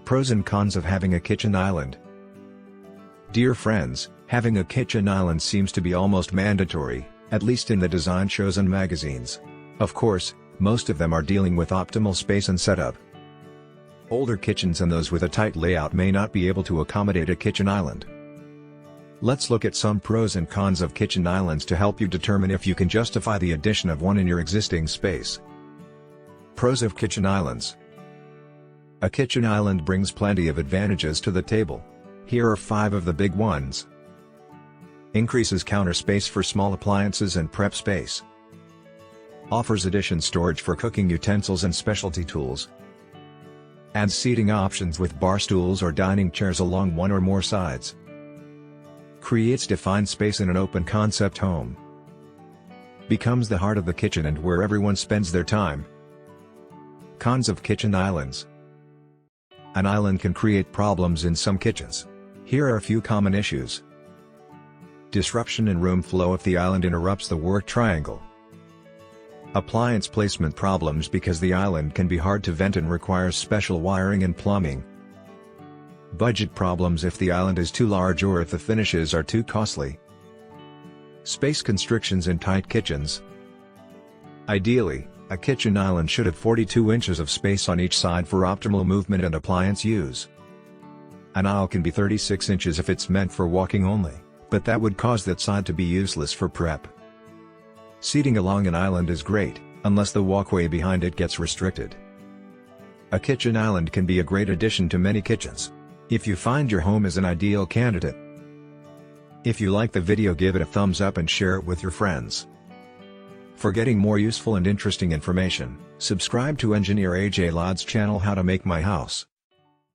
Pros and cons of having a kitchen island. Dear friends, having a kitchen island seems to be almost mandatory, at least in the design shows and magazines. Of course, most of them are dealing with optimal space and setup. Older kitchens and those with a tight layout may not be able to accommodate a kitchen island. Let's look at some pros and cons of kitchen islands to help you determine if you can justify the addition of one in your existing space. Pros of kitchen islands. A kitchen island brings plenty of advantages to the table. Here are 5 of the big ones. Increases counter space for small appliances and prep space. Offers addition storage for cooking utensils and specialty tools. Adds seating options with bar stools or dining chairs along one or more sides. Creates defined space in an open concept home. Becomes the heart of the kitchen and where everyone spends their time. Cons of kitchen islands. An island can create problems in some kitchens. Here are a few common issues. Disruption in room flow if the island interrupts the work triangle. Appliance placement problems because the island can be hard to vent and requires special wiring and plumbing. Budget problems if the island is too large or if the finishes are too costly. Space constrictions in tight kitchens. Ideally, a kitchen island should have 42 inches of space on each side for optimal movement and appliance use. An aisle can be 36 inches if it's meant for walking only, but that would cause that side to be useless for prep. Seating along an island is great, unless the walkway behind it gets restricted. A kitchen island can be a great addition to many kitchens, if you find your home is an ideal candidate. If you like the video, give it a thumbs up and share it with your friends. For getting more useful and interesting information, subscribe to Engineer AJ Ladd's channel How to Make My House.